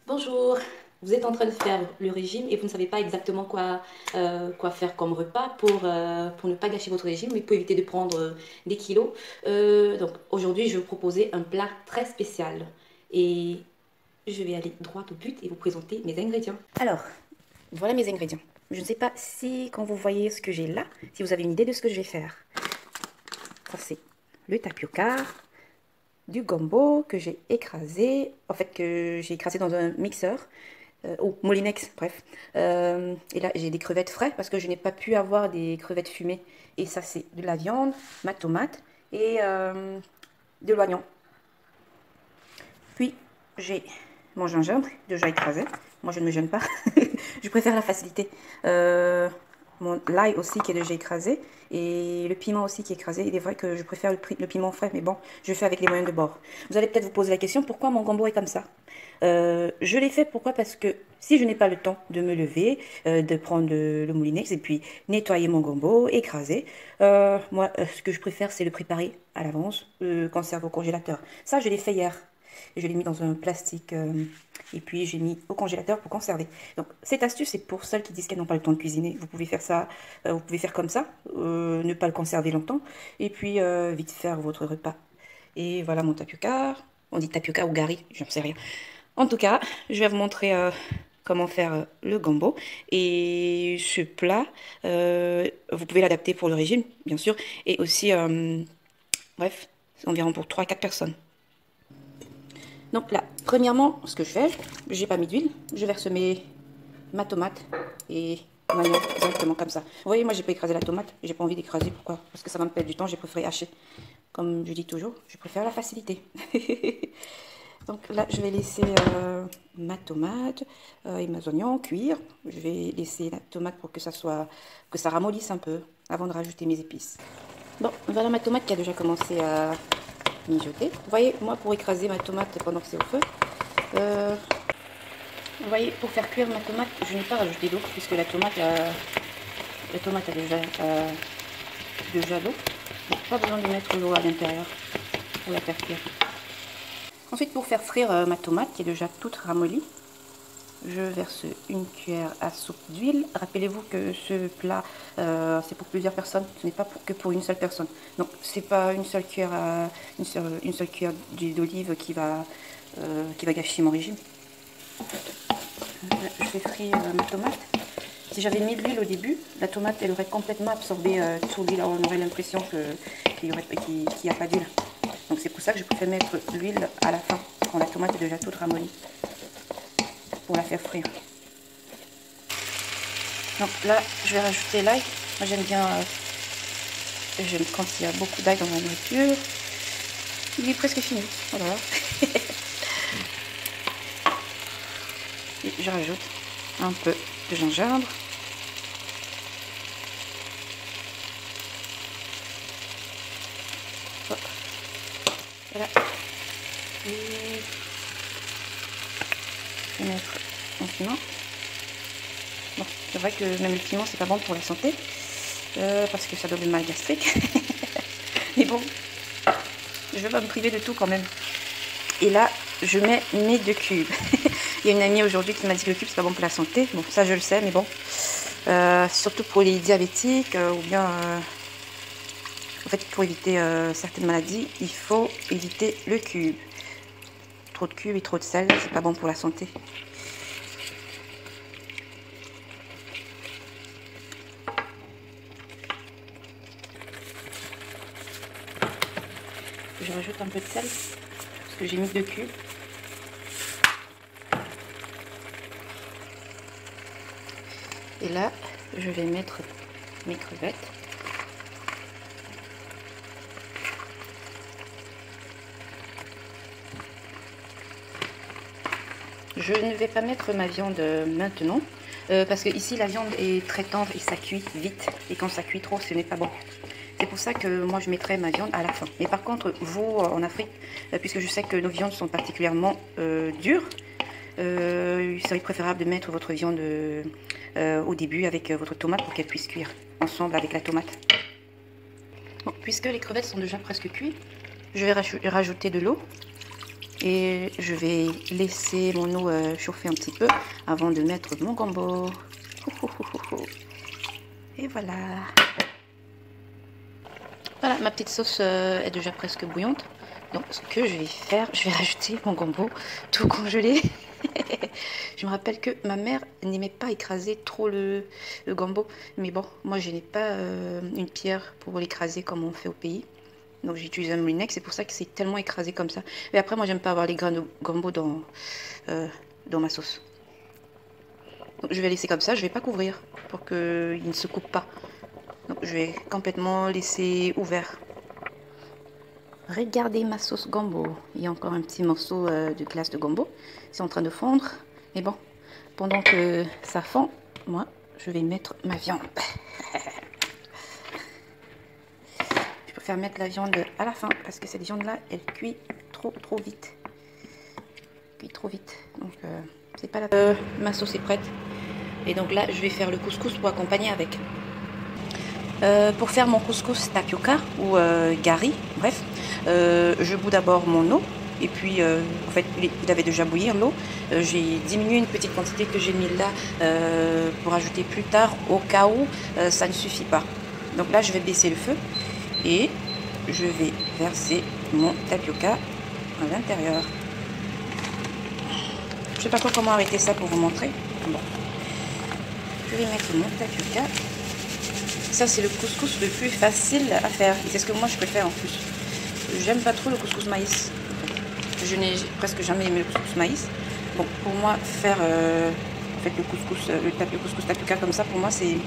Bonjour, vous êtes en train de faire le régime et vous ne savez pas exactement quoi faire comme repas pour ne pas gâcher votre régime mais pour éviter de prendre des kilos. Donc aujourd'hui, je vais vous proposer un plat très spécial et je vais aller droit au but et vous présenter mes ingrédients. Alors, voilà mes ingrédients. Je ne sais pas si quand vous voyez ce que j'ai là, si vous avez une idée de ce que je vais faire. Ça c'est le tapioca, du gombo que j'ai écrasé, en fait que j'ai écrasé dans un mixeur, ou Molinex, bref. Et là j'ai des crevettes frais parce que je n'ai pas pu avoir des crevettes fumées. Et ça c'est de la viande, ma tomate et de l'oignon. Puis j'ai mon gingembre déjà écrasé. Moi je ne me gêne pas, je préfère la facilité. L'ail aussi qui est déjà écrasé et le piment aussi qui est écrasé. Il est vrai que je préfère le piment frais, mais bon, je fais avec les moyens de bord. Vous allez peut-être vous poser la question, pourquoi mon gombo est comme ça? Je l'ai fait pourquoi? Parce que si je n'ai pas le temps de me lever, de prendre le moulinex et puis nettoyer mon gombo, écraser, moi ce que je préfère c'est le préparer à l'avance, conserver au congélateur. Ça je l'ai fait hier. Je l'ai mis dans un plastique et puis j'ai mis au congélateur pour conserver. Donc cette astuce c'est pour celles qui disent qu'elles n'ont pas le temps de cuisiner. Vous pouvez faire ça, vous pouvez faire comme ça, ne pas le conserver longtemps et puis vite faire votre repas. Et voilà mon tapioca. On dit tapioca ou gari, j'en sais rien. En tout cas, je vais vous montrer comment faire le gombo. Et ce plat, vous pouvez l'adapter pour le régime, bien sûr. Et aussi, bref, c'est environ pour 3 à 4 personnes. Donc là, premièrement, ce que je fais, j'ai pas mis d'huile, je verse ma tomate et mon oignon directement comme ça. Vous voyez, moi j'ai pas écrasé la tomate, j'ai pas envie d'écraser, pourquoi? Parce que ça va me perdre du temps, j'ai préféré hacher. Comme je dis toujours, je préfère la facilité. Donc là, je vais laisser ma tomate et mes oignons cuire. Je vais laisser la tomate pour que ça ramollisse un peu avant de rajouter mes épices. Bon, voilà ma tomate qui a déjà commencé à mijoter. Vous voyez, moi pour écraser ma tomate pendant que c'est au feu, vous voyez, pour faire cuire ma tomate, je n'ai pas rajouté d'eau puisque la tomate a déjà l'eau. Pas besoin de mettre l'eau à l'intérieur pour la faire cuire. Ensuite, pour faire frire ma tomate qui est déjà toute ramollie, je verse une cuillère à soupe d'huile. Rappelez-vous que ce plat, c'est pour plusieurs personnes, ce n'est pas que pour une seule personne. Donc, c'est pas une seule cuillère, une seule cuillère d'huile d'olive qui va gâcher mon régime. Je fais frire ma tomate. Si j'avais mis de l'huile au début, la tomate elle aurait complètement absorbé toute l'huile. On aurait l'impression qu'il n'y a pas d'huile. Donc c'est pour ça que je préfère mettre l'huile à la fin, quand la tomate est déjà toute ramollie, pour la faire frire. Donc là, je vais rajouter l'ail. Moi j'aime bien, j'aime quand il y a beaucoup d'ail dans ma nourriture. Il est presque fini, voilà. Et je rajoute un peu de gingembre. Hop. Voilà. Et je vais mettre un piment. Bon, c'est vrai que même le piment c'est pas bon pour la santé, parce que ça donne le mal gastrique. Mais bon, je vais pas me priver de tout quand même. Et là, je mets mes 2 cubes. Il y a une amie aujourd'hui qui m'a dit que le cube c'est pas bon pour la santé. Bon, ça je le sais, mais bon, surtout pour les diabétiques ou bien, en fait, pour éviter certaines maladies, il faut éviter le cube. Trop de cubes et trop de sel, c'est pas bon pour la santé. Je rajoute un peu de sel parce que j'ai mis 2 cubes. Et là, je vais mettre mes crevettes. Je ne vais pas mettre ma viande maintenant parce que ici la viande est très tendre et ça cuit vite. Et quand ça cuit trop, ce n'est pas bon. C'est pour ça que moi je mettrai ma viande à la fin. Mais par contre, vous en Afrique, puisque je sais que nos viandes sont particulièrement dures, il serait préférable de mettre votre viande au début avec votre tomate pour qu'elle puisse cuire ensemble avec la tomate. Bon, puisque les crevettes sont déjà presque cuites, je vais rajouter de l'eau. Et je vais laisser mon eau chauffer un petit peu avant de mettre mon gombo. Et voilà. Voilà, ma petite sauce est déjà presque bouillante. Donc ce que je vais faire, je vais rajouter mon gombo tout congelé. Je me rappelle que ma mère n'aimait pas écraser trop le gombo. Mais bon, moi je n'ai pas une pierre pour l'écraser comme on fait au pays. Donc j'utilise un moulinex, c'est pour ça que c'est tellement écrasé comme ça. Mais après, moi j'aime pas avoir les grains de gombo dans ma sauce. Donc je vais laisser comme ça, je vais pas couvrir pour qu'il ne se coupe pas. Donc je vais complètement laisser ouvert. Regardez ma sauce gombo. Il y a encore un petit morceau de glace de gombo. C'est en train de fondre. Mais bon, pendant que ça fond, moi je vais mettre ma viande. Je préfère mettre la viande à la fin parce que cette viande là elle cuit trop vite. Elle cuit trop vite. Donc c'est pas la peine. Ma sauce est prête. Et donc là je vais faire le couscous pour accompagner avec. Pour faire mon couscous tapioca ou gari, bref, je bout d'abord mon eau. Et puis, en fait, il avait déjà bouillir l'eau. J'ai diminué une petite quantité que j'ai mis là pour ajouter plus tard au cas où ça ne suffit pas. Donc là, je vais baisser le feu et je vais verser mon tapioca à l'intérieur. Je ne sais pas trop comment arrêter ça pour vous montrer. Bon. Je vais mettre mon tapioca. Ça, c'est le couscous le plus facile à faire. C'est ce que moi, je préfère en plus. J'aime pas trop le couscous maïs. Je n'ai presque jamais aimé le couscous maïs. Bon, pour moi, faire en fait, le couscous tapioca comme ça, pour moi, c'est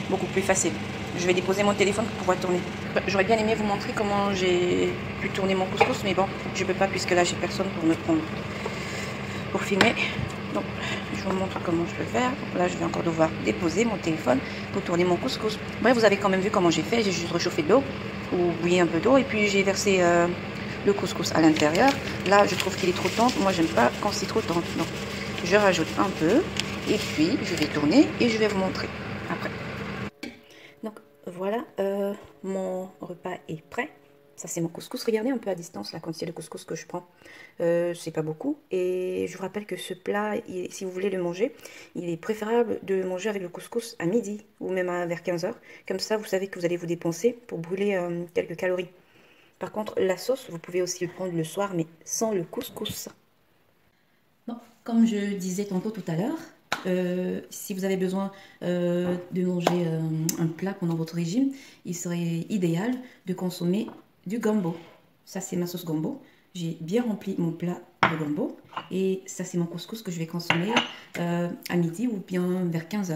beaucoup plus facile. Je vais déposer mon téléphone pour pouvoir tourner. J'aurais bien aimé vous montrer comment j'ai pu tourner mon couscous, mais bon, je peux pas puisque là, j'ai personne pour me prendre pour filmer. Donc, je vous montre comment je peux faire. Donc là, je vais encore devoir déposer mon téléphone pour tourner mon couscous. Bref, vous avez quand même vu comment j'ai fait. J'ai juste réchauffé de l'eau ou bouilli un peu d'eau et puis j'ai versé le couscous à l'intérieur. Là, je trouve qu'il est trop tendre. Moi, j'aime pas quand c'est trop tendre. Donc, je rajoute un peu et puis je vais tourner et je vais vous montrer après. Donc, voilà, mon repas est prêt. Ça, c'est mon couscous. Regardez un peu à distance la quantité de couscous que je prends. C'est pas beaucoup. Et je vous rappelle que ce plat, si vous voulez le manger, il est préférable de le manger avec le couscous à midi ou même vers 15 h. Comme ça, vous savez que vous allez vous dépenser pour brûler quelques calories. Par contre, la sauce, vous pouvez aussi le prendre le soir, mais sans le couscous. Bon, comme je disais tantôt tout à l'heure, si vous avez besoin de manger un plat pendant votre régime, il serait idéal de consommer du gombo. Ça, c'est ma sauce gombo. J'ai bien rempli mon plat de gombo. Et ça, c'est mon couscous que je vais consommer à midi ou bien vers 15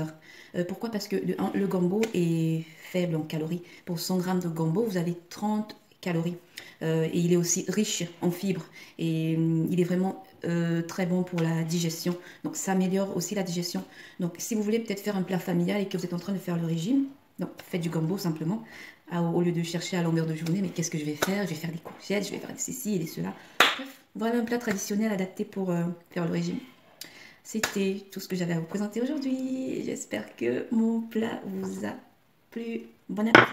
h. Pourquoi? Parce que le gombo est faible en calories. Pour 100 g de gombo, vous avez 30 calories. Et il est aussi riche en fibres. Et il est vraiment très bon pour la digestion. Donc, ça améliore aussi la digestion. Donc, si vous voulez peut-être faire un plat familial et que vous êtes en train de faire le régime, donc faites du gombo simplement. Au lieu de chercher à longueur de journée, mais qu'est-ce que je vais faire? Je vais faire des courgettes, je vais faire ceci et des cela. Bref, voilà un plat traditionnel adapté pour faire le régime. C'était tout ce que j'avais à vous présenter aujourd'hui. J'espère que mon plat vous a plu. Bon appétit!